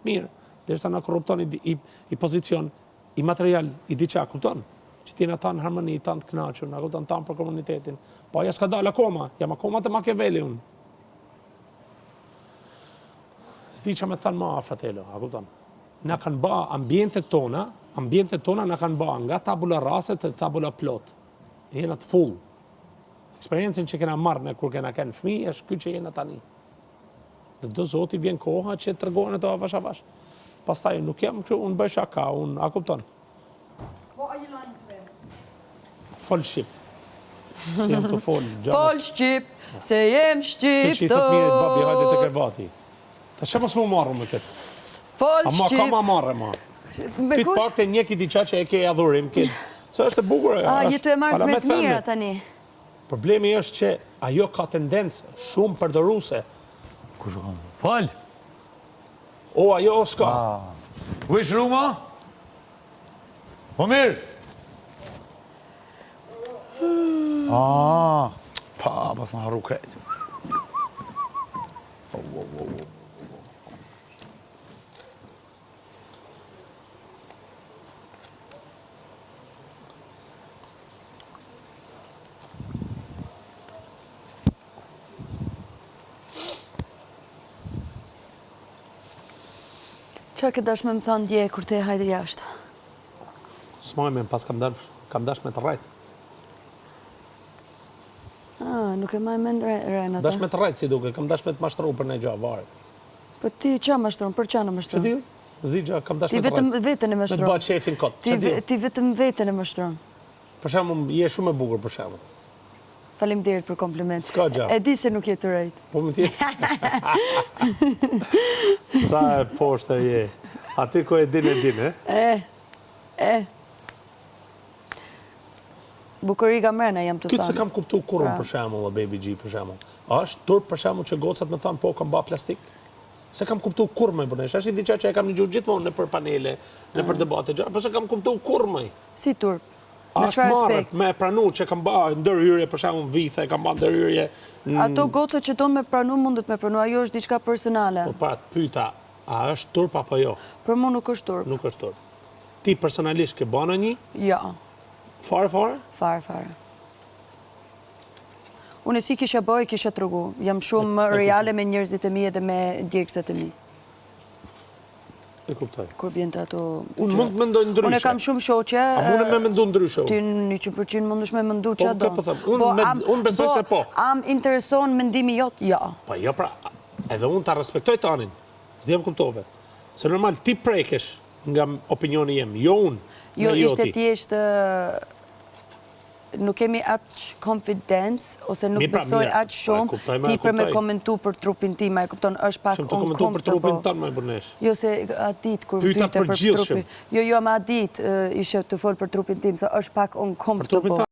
të mirë, derisa na korrupton i pozicion, i material, i diçka, kupton? Që t'jena ta në harmoni, ta në të knaqur, na kupton ta për komunitetin. Po aja s'ka dalë akoma, jam akoma të Machiavelli unë. S'di që me thënë ma fratello, a kupton? Na kanë ba ambientet tona na kanë ba nga tabula rase të tabula plot. Jena të full. Eksperiencën që kena marrë në kur kena kënë fëmijë, është ky që jena tani. Dhe do zoti vjen koha që të tregohen ato avash avash. Pastaj nuk jam kështu, unë bëj shaka, a kupton? What are you lying to him? Fol shqip. Se jam të fol. Fol shqip, se jem shqip Këtë që i thot mirit, babi, hajde të krevati. Ta që mos mu marru me këtë? Fol Ama shqip. ka ma marre, ma. Ti të pak të njeki diqa që e ke adhurim, se është e bukur. Jetu e marrë me të mira tani. Problemi është që ajo ka tendencë shumë përdoruse. Fal! O, ajo o s'ka. Wish Ruma? Homir! Pa, pas në harru krejt. Qa këtë dash me më thanë dje kur te hajde jashtë? S'maj me pas kam dash me të rajt. Nuk e maj me ndrejnë Dash ata. me të rajt si duke, kam dash me të mashtru për në gja varet. Po ti qa mashtron, për qa në Që mashtron? di? Zdi gja, kam dash Ti me të vetëm rajt. vetën e Me të mashtron. bëjt shefin kot. Që di? Ti vetëm vetën e mashtron. Për shemë, je shumë e bukur për shemë. Faleminderit për kompliment. S'ka gjë. E di se nuk je të rejt. Po më tjetë. Sa e poshtë e je. A ti ko e din, e? Bukurika mrena jam të Këtë se thanë. kam kuptu kurën për shemull, Baby G për shemull. A është turp për shemull që gocat me thanë po kam ba plastik? Se kam kuptu kur me bënesh. Është i diqa që e kam një gjuhë gjithmonë në për panele, në për debate gjatë, po se kam kuptu kur me. Si turp? Me Ashtë çfarë marrët aspekt? me pranu që kam ba ndërhyrje për shemull vithe, kam ba ndërhyrje. Ato gocët që do me pranu mundet me pranu, ajo është diçka personale. Po pra të pyta, a është turp apo jo? Për mu nuk është turp. Nuk është turp. Ti personalisht ke bana një, Ja, fare? fare. Unë si kisha bëj, kisha të rrugu. Jam shumë reale me njerëzit e mi edhe me djekësat e mi. E kuptoj. Kur vjen të ato... Unë mund të mendoj ndryshe. Unë kam shumë shoqe... A mune me mendu ndryshe? Ti 100% mundesh me mendu që do. Po, unë besoj se po. Am intereson mendimi jot? Ja. Po, jo pra, edhe unë ta respektoj tanin. Zdi jam kuptove. Se normal ti prekesh nga opinioni jem, jo unë. Jo, ishte thjesht... Nuk kemi atë confidence, ose nuk besoj atë shumë, ti për me komentu për trupin tim, e kupton, është pak Shumë të komentu për trupin tanë me burnesh. Jo, se atë ditë, kur Pyta pyte për përgjithshëm. trupin. Jo, ma atë ditë ishe të folë për trupin tim, se është pak uncomfortable. Për trupin